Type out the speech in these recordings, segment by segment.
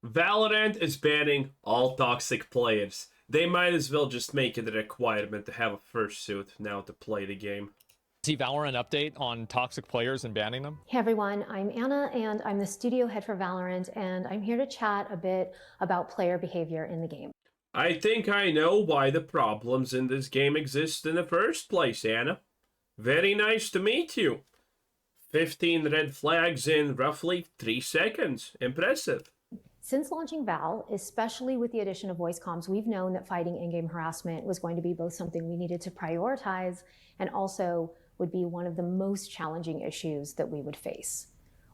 Valorant is banning all toxic players. They might as well just make it a requirement to have a fursuit now to play the game. See Valorant update on toxic players and banning them? Hey everyone, I'm Anna and I'm the studio head for Valorant, and I'm here to chat a bit about player behavior in the game. I think I know why the problems in this game exist in the first place, Anna. Very nice to meet you. 15 red flags in roughly 3 seconds. Impressive. Since launching Val, especially with the addition of voice comms, we've known that fighting in-game harassment was going to be both something we needed to prioritize and also would be one of the most challenging issues that we would face.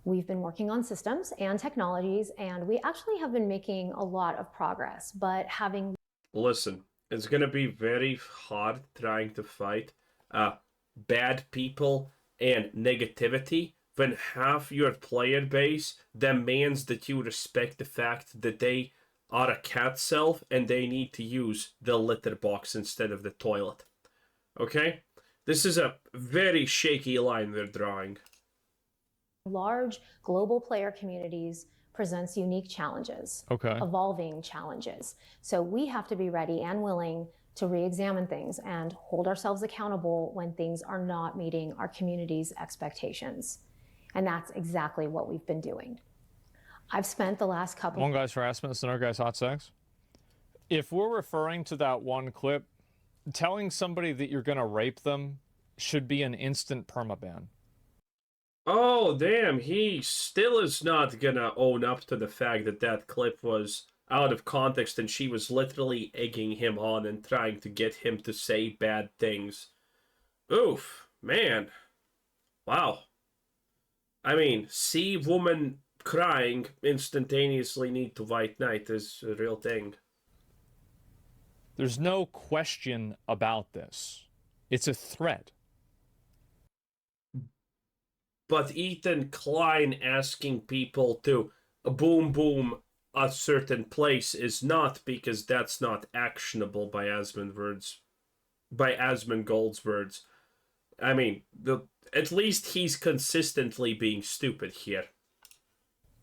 We've been working on systems and technologies, and we actually have been making a lot of progress, but having... Listen, it's gonna be very hard trying to fight bad people and negativity when half your player base demands that you respect the fact that they are a cat self and they need to use the litter box instead of the toilet. Okay? This is a very shaky line we're drawing. Large global player communities presents unique challenges, evolving challenges. So we have to be ready and willing to re-examine things and hold ourselves accountable when things are not meeting our community's expectations. And that's exactly what we've been doing. I've spent the last couple... One guy's harassment, another guy's hot sex. If we're referring to that one clip, telling somebody that you're gonna rape them should be an instant permaban. Oh, damn, he still is not gonna own up to the fact that that clip was out of context and she was literally egging him on and trying to get him to say bad things. Oof, man. Wow. I mean, see woman crying, instantaneously need to white knight is a real thing. There's no question about this. It's a threat. But Ethan Klein asking people to boom boom a certain place is not, because that's not actionable by Asmongold's words. I mean, at least he's consistently being stupid here.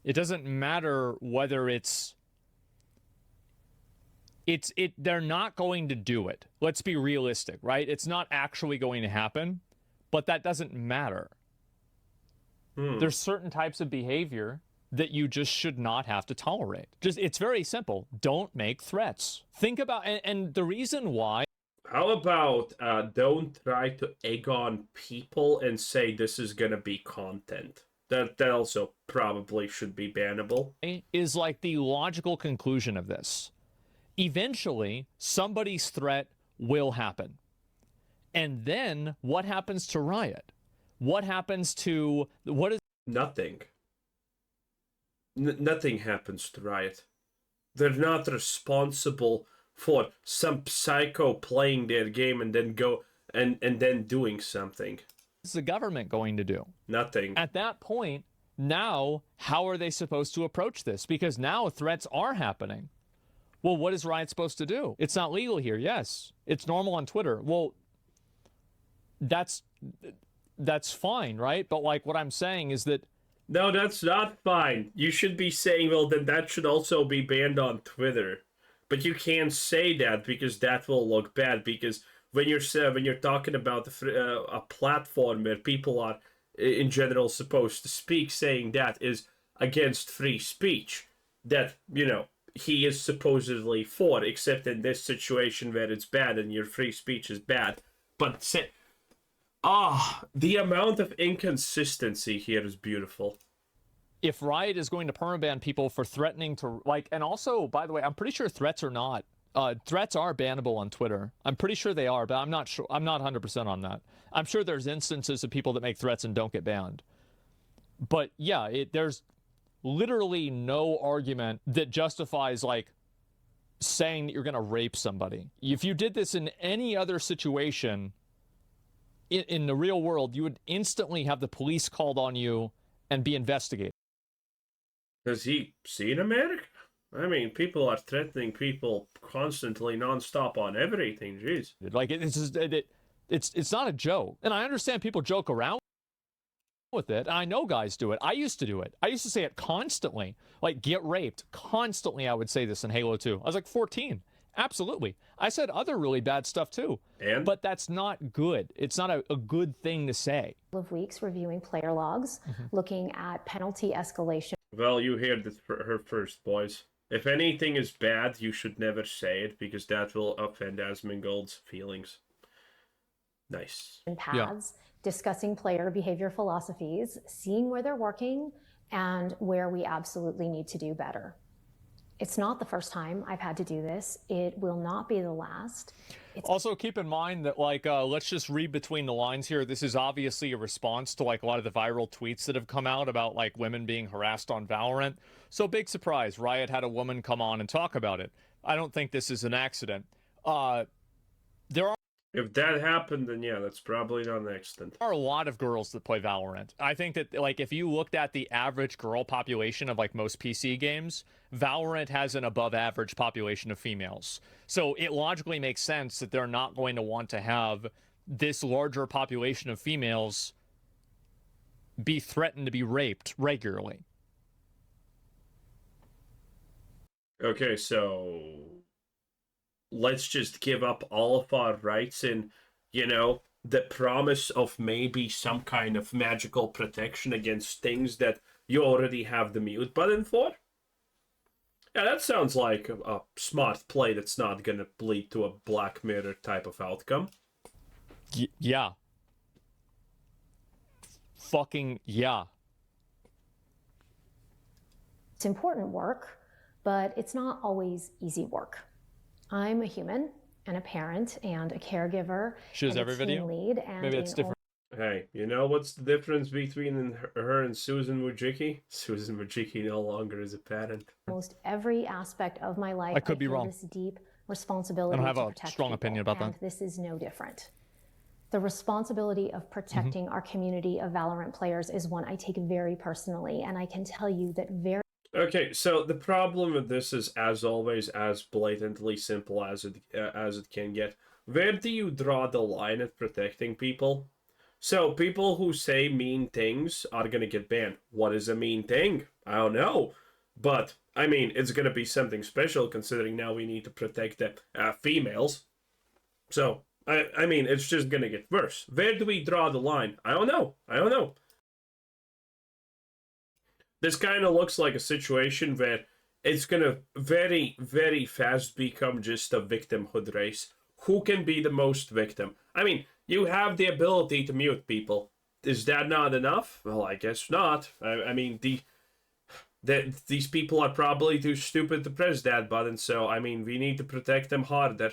It doesn't matter whether they're not going to do it. Let's be realistic, right? It's not actually going to happen, but that doesn't matter. There's certain types of behavior that you just should not have to tolerate. It's very simple. Don't make threats. Think about, and the reason why. How about don't try to egg on people and say this is gonna be content. That also probably should be bannable. Is like the logical conclusion of this. Eventually, somebody's threat will happen. And then what happens to Riot? What happens to... Nothing. Nothing happens to Riot. They're not responsible for some psycho playing their game and then go and then doing something. What's the government going to do? Nothing. At that point, now, how are they supposed to approach this? Because now threats are happening. Well, what is Riot supposed to do? It's not legal here, yes. It's normal on Twitter. Well, that's fine, right? But like what I'm saying is that... No, that's not fine. You should be saying, well, then that should also be banned on Twitter. But you can't say that because that will look bad. Because when you're talking about a platform where people are in general supposed to speak, saying that is against free speech. That, you know, he is supposedly for, except in this situation where it's bad and your free speech is bad. But the amount of inconsistency here is beautiful. If Riot is going to permaban people for threatening to, like, and also, by the way, I'm pretty sure threats are not, threats are bannable on Twitter. I'm pretty sure they are, but I'm not sure. I'm not 100% on that. I'm sure there's instances of people that make threats and don't get banned. But yeah, there's literally no argument that justifies, like, saying that you're going to rape somebody. If you did this in any other situation in the real world, you would instantly have the police called on you and be investigated. Has he seen America? I mean, people are threatening people constantly, nonstop on everything. Jeez. Like, it's not a joke. And I understand people joke around with it. And I know guys do it. I used to do it. I used to say it constantly. Like, get raped. Constantly, I would say this in Halo 2. I was like 14. Absolutely. I said other really bad stuff too. And? But that's not good. It's not a good thing to say. Of weeks reviewing player logs, looking at penalty escalation. Well, you heard it her first, boys. If anything is bad, you should never say it, because that will offend Asmongold's feelings. Nice. Paths, discussing player behavior philosophies, seeing where they're working, and where we absolutely need to do better. It's not the first time I've had to do this. It will not be the last. Also, keep in mind that, like, let's just read between the lines here. This is obviously a response to, like, a lot of the viral tweets that have come out about, like, women being harassed on Valorant. So, big surprise, Riot had a woman come on and talk about it. I don't think this is an accident. There are... If that happened, then yeah, that's probably not an accident. There are a lot of girls that play Valorant. I think that, like, if you looked at the average girl population of, like, most PC games, Valorant has an above average population of females. So it logically makes sense that they're not going to want to have this larger population of females be threatened to be raped regularly. Okay, so let's just give up all of our rights and, you know, the promise of maybe some kind of magical protection against things that you already have the mute button for? Yeah, that sounds like a smart play that's not gonna lead to a Black Mirror type of outcome. Yeah. Fucking yeah. It's important work, but it's not always easy work. I'm a human and a parent and a caregiver. She was and every a team video? lead, and Maybe it's different. Hey, you know what's the difference between her and Susan Wojcicki? Susan Wojcicki no longer is a parent. Almost every aspect of my life, I could be feel wrong. this deep responsibility I don't have to a protect strong people, opinion about and that. this is no different. The responsibility of protecting our community of Valorant players is one I take very personally, and I can tell you that very... Okay, so the problem with this is, as always, as blatantly simple as it can get. Where do you draw the line at protecting people? So people who say mean things are gonna get banned. What is a mean thing? I don't know, but I mean, it's gonna be something special considering now we need to protect the females. So I mean, it's just gonna get worse. Where do we draw the line? I don't know. I don't know. This kind of looks like a situation where it's gonna very, very fast become just a victimhood race. Who can be the most victim? I mean, you have the ability to mute people. Is that not enough? Well, I guess not. I mean, these people are probably too stupid to press that button, so, I mean, we need to protect them harder.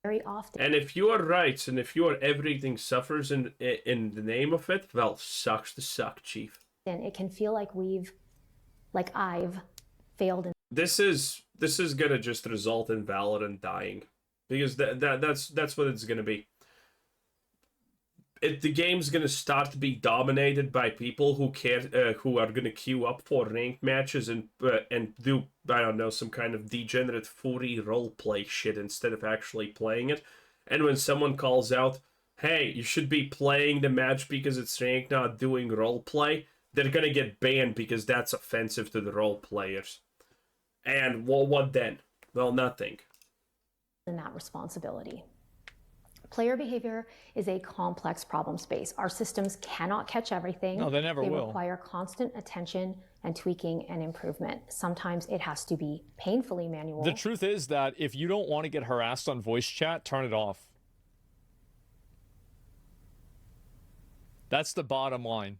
Very often. And if your rights and if your everything suffers in the name of it, well, sucks to suck, Chief. And it can feel like I've failed in... This is gonna just result in Valorant dying. Because that's what it's gonna be. The game's gonna start to be dominated by people who care, who are gonna queue up for ranked matches and do, I don't know, some kind of degenerate furry roleplay shit instead of actually playing it. And when someone calls out, "Hey, you should be playing the match because it's ranked, not doing roleplay," they're gonna get banned because that's offensive to the role players. And well, what then? Well, nothing. In that responsibility. Player behavior is a complex problem space. Our systems cannot catch everything. No, they never will. They require constant attention and tweaking and improvement. Sometimes it has to be painfully manual. The truth is that if you don't want to get harassed on voice chat, turn it off. That's the bottom line.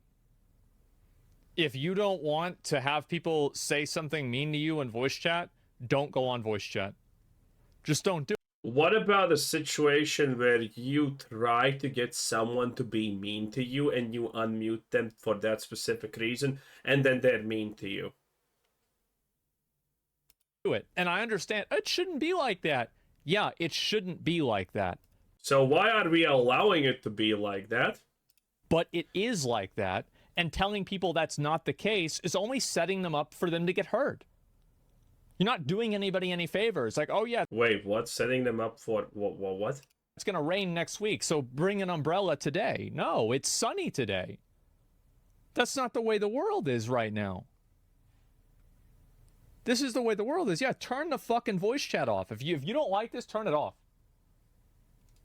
If you don't want to have people say something mean to you in voice chat, don't go on voice chat. Just don't do it. What about a situation where you try to get someone to be mean to you and you unmute them for that specific reason, and then they're mean to you? Do it. And I understand it shouldn't be like that. Yeah, it shouldn't be like that. So why are we allowing it to be like that? But it is like that, and telling people that's not the case is only setting them up for them to get hurt. You're not doing anybody any favors. Like, oh yeah. Wait, what? Setting them up for what? It's going to rain next week, so bring an umbrella today. No, it's sunny today. That's not the way the world is right now. This is the way the world is. Yeah, turn the fucking voice chat off. If you don't like this, turn it off.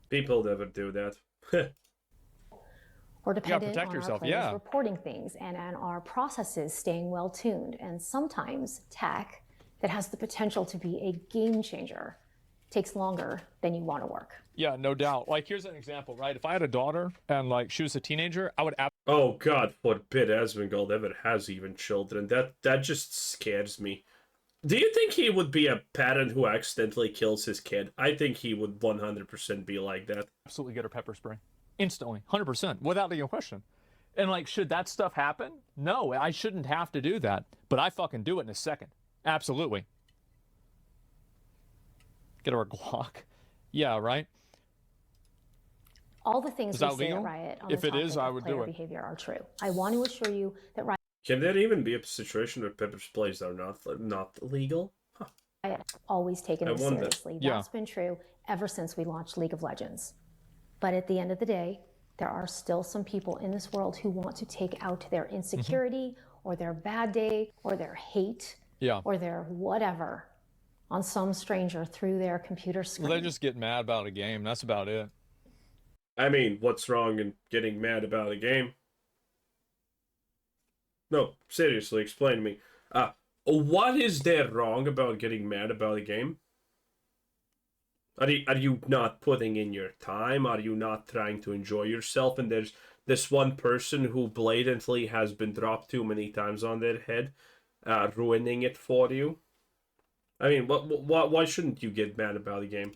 People never do that. We're dependent protect on yourself, our players yeah. reporting things and our processes staying well tuned, and sometimes tech that has the potential to be a game changer takes longer than you want to work. Yeah, no doubt. Like, here's an example, right? If I had a daughter and like she was a teenager, I would Oh God forbid Asmongold ever has even children. That just scares me. Do you think he would be a parent who accidentally kills his kid? I think he would 100% be like that. absolutely get her pepper spray instantly, 100%, without even a question. And like, should that stuff happen? No, I shouldn't have to do that, but I fucking do it in a second. Absolutely. Get her a Glock. Yeah, right. All the things Is we that say legal? at Riot on If the it is, topic I of would player do it. behavior are true. I want to assure you that Can there even be a situation where pepper sprays are not legal? Riot always taken I this wonder. seriously. Yeah. That's been true ever since we launched League of Legends. But at the end of the day, there are still some people in this world who want to take out their insecurity or their bad day or their hate or their whatever on some stranger through their computer screen. Well, they just get mad about a game. That's about it. I mean, what's wrong in getting mad about a game? No, seriously, explain to me. What is there wrong about getting mad about a game? Are you not putting in your time? Are you not trying to enjoy yourself? And there's this one person who blatantly has been dropped too many times on their head, ruining it for you. I mean, why shouldn't you get mad about a game?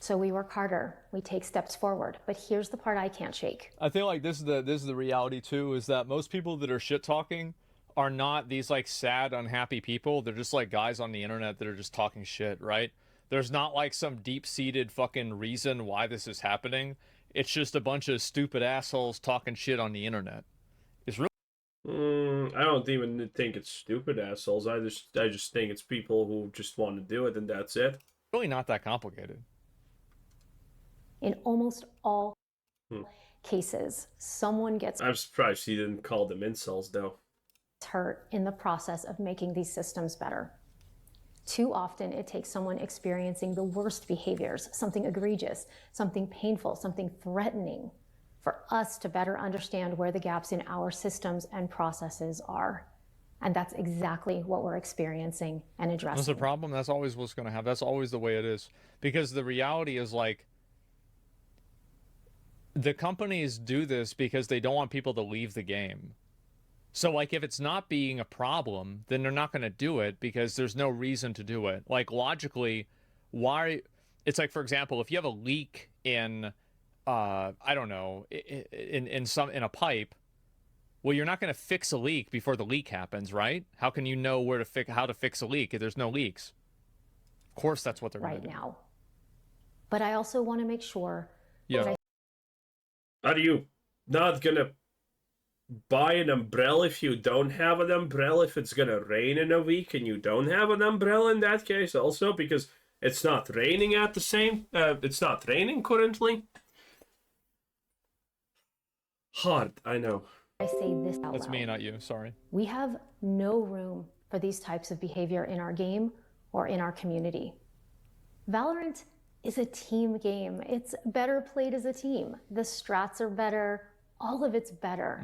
So we work harder, we take steps forward, but here's the part I can't shake. I feel like this is the reality too, is that most people that are shit talking are not these like sad, unhappy people. They're just like guys on the internet that are just talking shit, right? There's not like some deep-seated fucking reason why this is happening. It's just a bunch of stupid assholes talking shit on the internet. It's really I don't even think it's stupid assholes. I just think it's people who just want to do it, and that's it. really not that complicated. In almost all cases, someone gets I'm surprised he didn't call them incels, though. hurt in the process of making these systems better. Too often, it takes someone experiencing the worst behaviors, something egregious, something painful, something threatening, for us to better understand where the gaps in our systems and processes are. And that's exactly what we're experiencing and addressing. That's the problem. That's always what's going to happen. That's always the way it is. Because the reality is like, the companies do this because they don't want people to leave the game. So like if it's not being a problem, then they're not going to do it because there's no reason to do it. Like logically, why? It's like, for example, if you have a leak in, I don't know, in a pipe, well, you're not going to fix a leak before the leak happens, right? How can you know how to fix a leak if there's no leaks? Of course, that's what they're going to do. Right now. But I also want to make sure that Are you not gonna buy an umbrella if you don't have an umbrella if it's gonna rain in a week and you don't have an umbrella in that case also because it's not raining at the same it's not raining currently? Hard, I know. I say this out That's loud. me, not you. Sorry. We have no room for these types of behavior in our game or in our community. Valorant is a team game. It's better played as a team. The strats are better. All of it's better.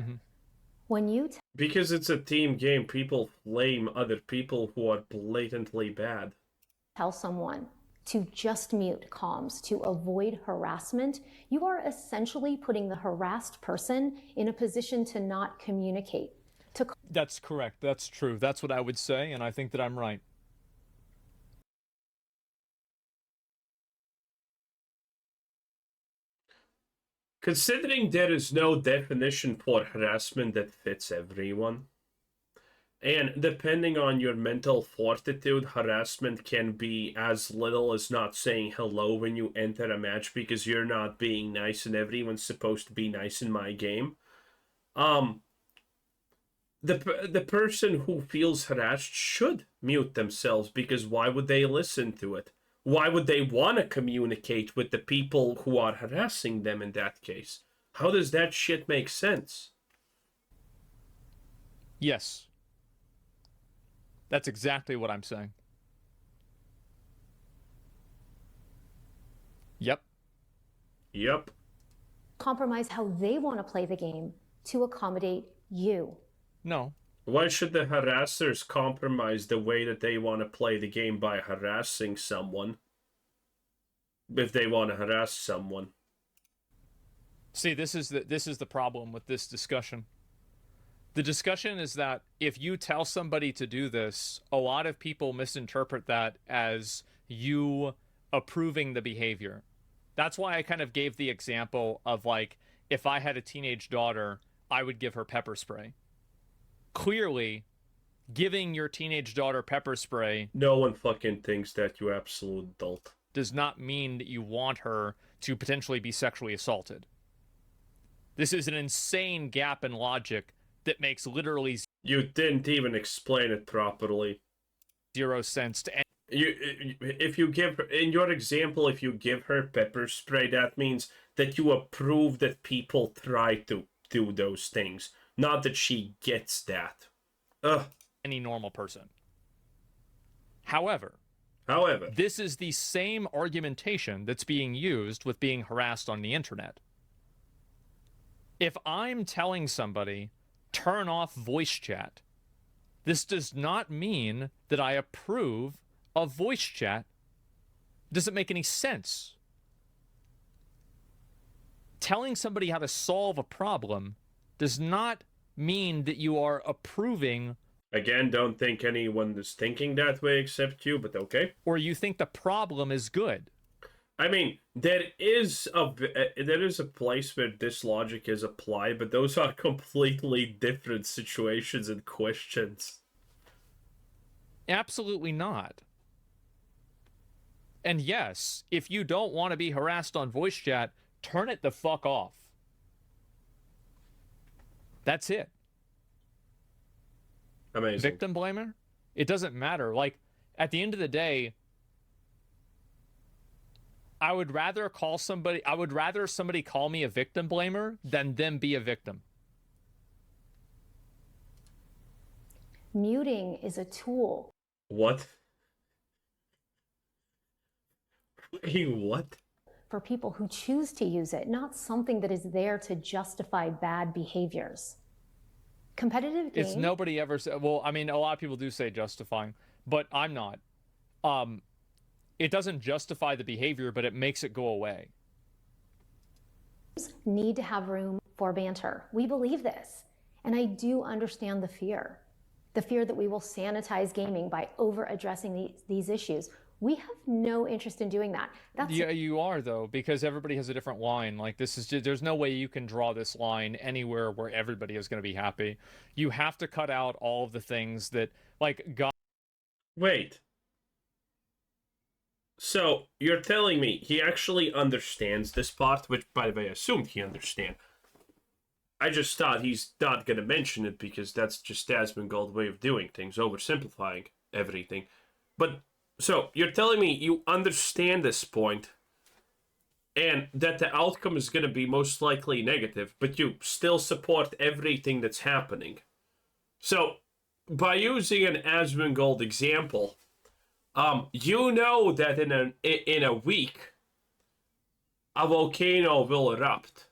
When you Because it's a team game, people blame other people who are blatantly bad. tell someone to just mute comms to avoid harassment, you are essentially putting the harassed person in a position to not communicate. That's correct. That's true. That's what I would say, and I think that I'm right. Considering there is no definition for harassment that fits everyone, and depending on your mental fortitude, harassment can be as little as not saying hello when you enter a match because you're not being nice and everyone's supposed to be nice in my game. The person who feels harassed should mute themselves because why would they listen to it? Why would they want to communicate with the people who are harassing them in that case? How does that shit make sense? Yes. That's exactly what I'm saying. Yep. Yep. Compromise how they want to play the game to accommodate you. No. Why should the harassers compromise the way that they want to play the game by harassing someone? If they want to harass someone. See, this is the problem with this discussion. The discussion is that if you tell somebody to do this, a lot of people misinterpret that as you approving the behavior. That's why I kind of gave the example of, like, if I had a teenage daughter, I would give her pepper spray. Clearly, giving your teenage daughter pepper spray... No one fucking thinks that, you absolute adult. ...does not mean that you want her to potentially be sexually assaulted. This is an insane gap in logic that makes literally... You didn't even explain it properly. ...zero sense to... If you give her, in your example, if you give her pepper spray, that means that you approve that people try to do those things, not that she gets that. Ugh. Any normal person. However, this is the same argumentation that's being used with being harassed on the internet. If I'm telling somebody, turn off voice chat, this does not mean that I approve of voice chat. Doesn't make any sense. Telling somebody how to solve a problem does not mean that you are approving. Again, don't think anyone is thinking that way except you, but okay. Or you think the problem is good. I mean, there is a place where this logic is applied, but those are completely different situations and questions. Absolutely not. And yes, if you don't want to be harassed on voice chat, turn it the fuck off. That's it. Amazing. Victim blamer? It doesn't matter. Like, at the end of the day, I would rather somebody call me a victim blamer than them be a victim. Muting is a tool. What? What? For people who choose to use it, not something that is there to justify bad behaviors. Competitive game. It's nobody ever said. Well, I mean, a lot of people do say justifying, but I'm not. It doesn't justify the behavior, but it makes it go away. Need to have room for banter. We believe this, and I do understand the fear that we will sanitize gaming by over addressing these issues. We have no interest in doing that. Yeah, you are, though, because everybody has a different line. Like, this is just, there's no way you can draw this line anywhere where everybody is going to be happy. You have to cut out all of the things that, like, God. Wait. So, you're telling me he actually understands this part, which, by the way, I assumed he understand. I just thought he's not going to mention it because that's just Asmongold's way of doing things, oversimplifying everything. But... So, you're telling me you understand this point, and that the outcome is going to be most likely negative, but you still support everything that's happening. So, by using an Asmongold example, you know that in a week, a volcano will erupt.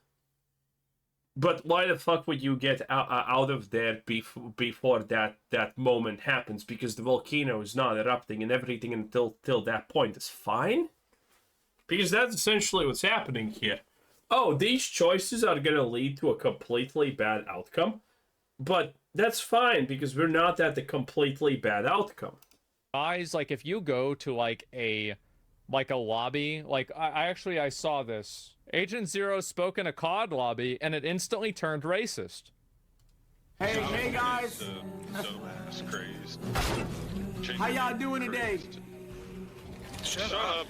But why the fuck would you get out of there before that moment happens? Because the volcano is not erupting and everything until that point is fine? Because that's essentially what's happening here. Oh, these choices are going to lead to a completely bad outcome. But that's fine because we're not at the completely bad outcome. Guys, like, if you go to, like a lobby, like, I saw this. Agent Zero spoke in a COD lobby, and it instantly turned racist. Hey guys! That's crazy. How y'all doing today? Shut up,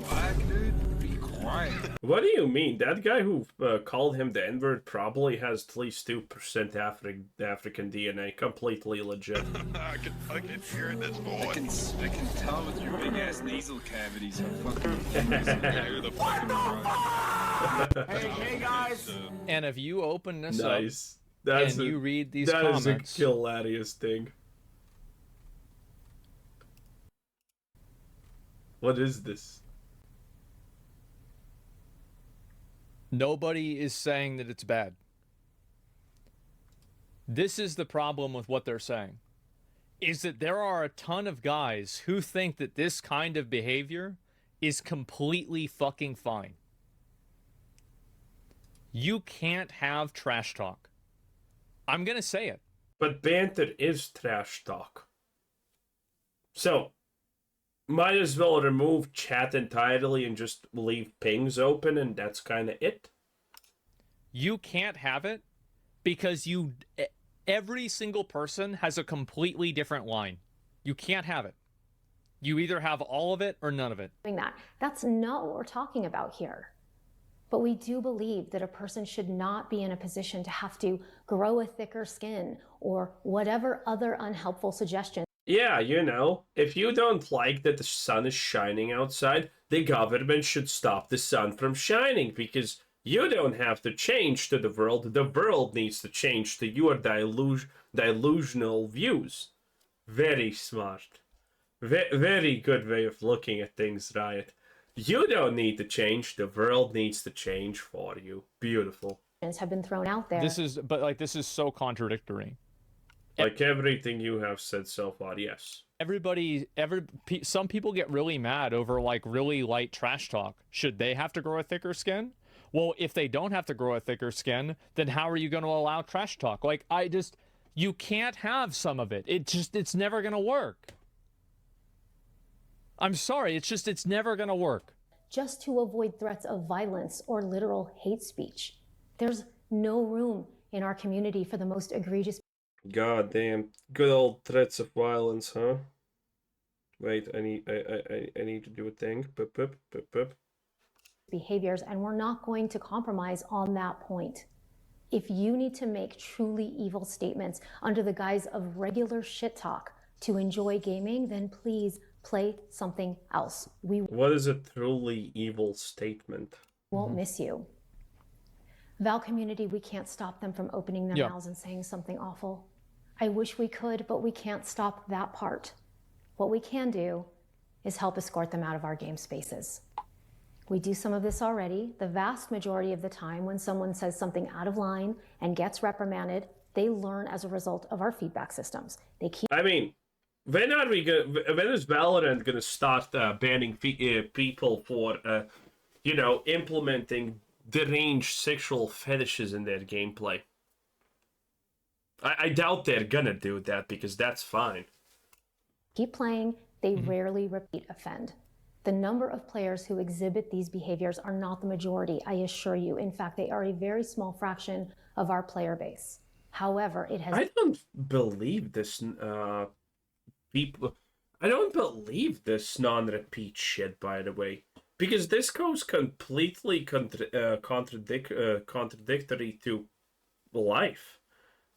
Black dude, be quiet. What do you mean? That guy who called him the N-word probably has at least 2% African DNA. Completely legit. I can hear this boy. I can tell with your big ass nasal cavities how fucking Hear the fucking Hey guys! And if you open this Nice. That's and you read these that comments. Is a hilarious thing. What is this? Nobody is saying that it's bad. This is the problem with what they're saying, is that there are a ton of guys who think that this kind of behavior is completely fucking fine. You can't have trash talk. I'm gonna say it. But banter is trash talk. So, might as well remove chat entirely and just leave pings open, and that's kind of it. You can't have it because every single person has a completely different line. You can't have it. You either have all of it or none of it. That's not what we're talking about here. But we do believe that a person should not be in a position to have to grow a thicker skin or whatever other unhelpful suggestions. Yeah, you know, if you don't like that the sun is shining outside, the government should stop the sun from shining, because you don't have to change to the world needs to change to your delusional views. Very smart. Very good way of looking at things, Riot. You don't need to change, the world needs to change for you. Beautiful. Have been thrown out there. This is so contradictory. Like everything you have said so far, yes. Some people get really mad over like really light trash talk. Should they have to grow a thicker skin? Well, if they don't have to grow a thicker skin, then how are you going to allow trash talk? Like, you can't have some of it. It's never going to work. I'm sorry, it's never going to work. Just to avoid threats of violence or literal hate speech. There's no room in our community for the most egregious. God damn, good old threats of violence, huh? Wait, I need to do a thing. Behaviors, and we're not going to compromise on that point. If you need to make truly evil statements under the guise of regular shit talk to enjoy gaming, then please play something else. What is a truly evil statement? Won't miss you. Val community, we can't stop them from opening their mouths and saying something awful. I wish we could, but we can't stop that part. What we can do is help escort them out of our game spaces. We do some of this already. The vast majority of the time when someone says something out of line and gets reprimanded, they learn as a result of our feedback systems. I mean, when is Valorant gonna start banning people for, implementing deranged sexual fetishes in their gameplay? I doubt they're gonna do that, because that's fine. Keep playing, they rarely repeat offend. The number of players who exhibit these behaviors are not the majority, I assure you. In fact, they are a very small fraction of our player base. However, it has... I don't believe this, I don't believe this non-repeat shit, by the way. Because this goes completely contradictory to life.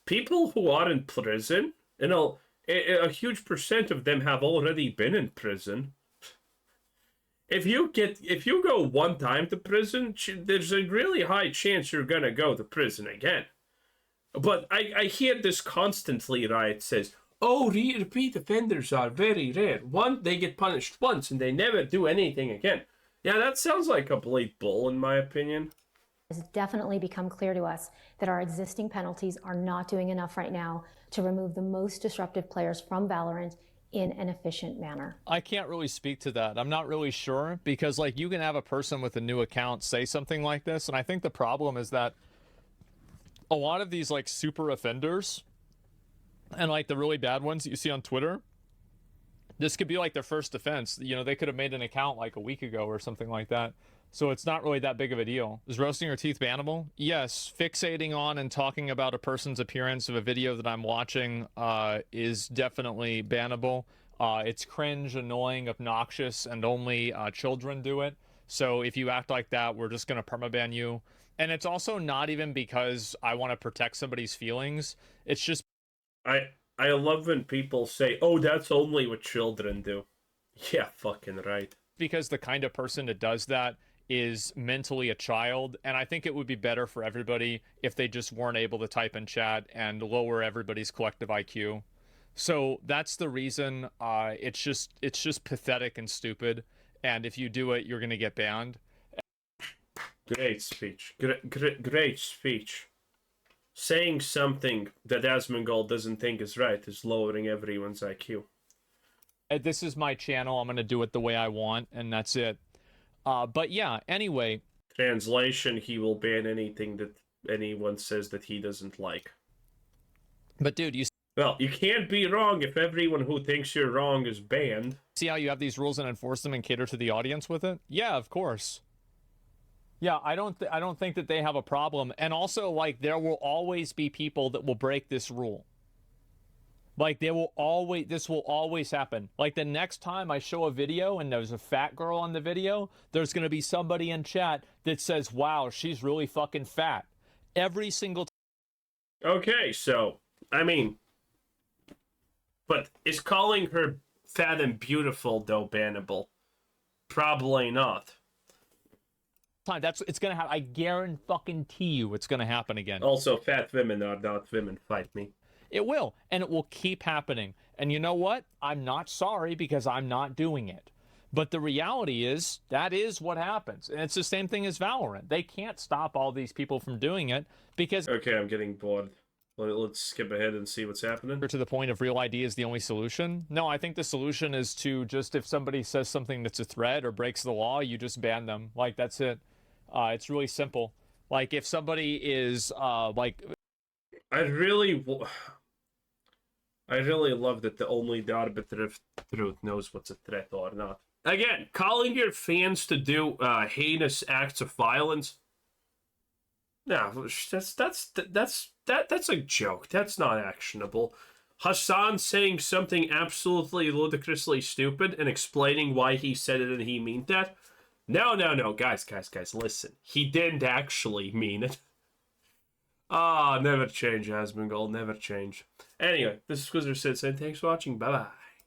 People who are in prison, a huge percent of them have already been in prison. If you go one time to prison, there's a really high chance you're gonna go to prison again. But I hear this constantly. Riot says, oh, repeat offenders are very rare. They get punished once and they never do anything again. Yeah, that sounds like complete bull, in my opinion. It's definitely become clear to us that our existing penalties are not doing enough right now to remove the most disruptive players from Valorant in an efficient manner. I can't really speak to that. I'm not really sure, because like you can have a person with a new account say something like this, and I think the problem is that a lot of these like super offenders and like the really bad ones that you see on Twitter, this could be like their first offense. They could have made an account like a week ago or something like that. So it's not really that big of a deal. Is roasting your teeth bannable? Yes. Fixating on and talking about a person's appearance of a video that I'm watching is definitely bannable. It's cringe, annoying, obnoxious, and only children do it. So if you act like that, we're just going to permaban you. And it's also not even because I want to protect somebody's feelings. It's just... I love when people say, oh, that's only what children do. Yeah, fucking right. Because the kind of person that does that is mentally a child, and I think it would be better for everybody if they just weren't able to type in chat and lower everybody's collective IQ. So that's the reason. It's just pathetic and stupid, and if you do it, you're gonna get banned. Great speech. Great speech. Saying something that Asmongold doesn't think is right is lowering everyone's IQ. This is my channel. I'm gonna do it the way I want, and that's it. But yeah, anyway. Translation, he will ban anything that anyone says that he doesn't like. But dude, you well, you can't be wrong if everyone who thinks you're wrong is banned. See how you have these rules and enforce them and cater to the audience with it? Yeah, of course. Yeah, I don't think that they have a problem. And also, like, there will always be people that will break this rule. Like, this will always happen. Like, the next time I show a video and there's a fat girl on the video, there's going to be somebody in chat that says, wow, she's really fucking fat. Every single time. Okay, so, I mean, but is calling her fat and beautiful, though, bannable? Probably not. It's going to happen. I guarantee you it's going to happen again. Also, fat women are not women. Fight me. It will, and it will keep happening. And you know what? I'm not sorry because I'm not doing it. But the reality is, that is what happens. And it's the same thing as Valorant. They can't stop all these people from doing it because... Okay, I'm getting bored. Let's skip ahead and see what's happening. To the point of real ID is the only solution? No, I think the solution is to just, if somebody says something that's a threat or breaks the law, you just ban them. Like, that's it. It's really simple. Like, if somebody is, like... I really love that the only the arbiter of truth knows what's a threat or not. Again, calling your fans to do heinous acts of violence. No, that's a joke. That's not actionable. Hassan saying something absolutely ludicrously stupid and explaining why he said it and he meant that. No, guys, listen. He didn't actually mean it. Never change, Asmongold, never change. Anyway, this is Squizzer Sid saying thanks for watching. Bye-bye.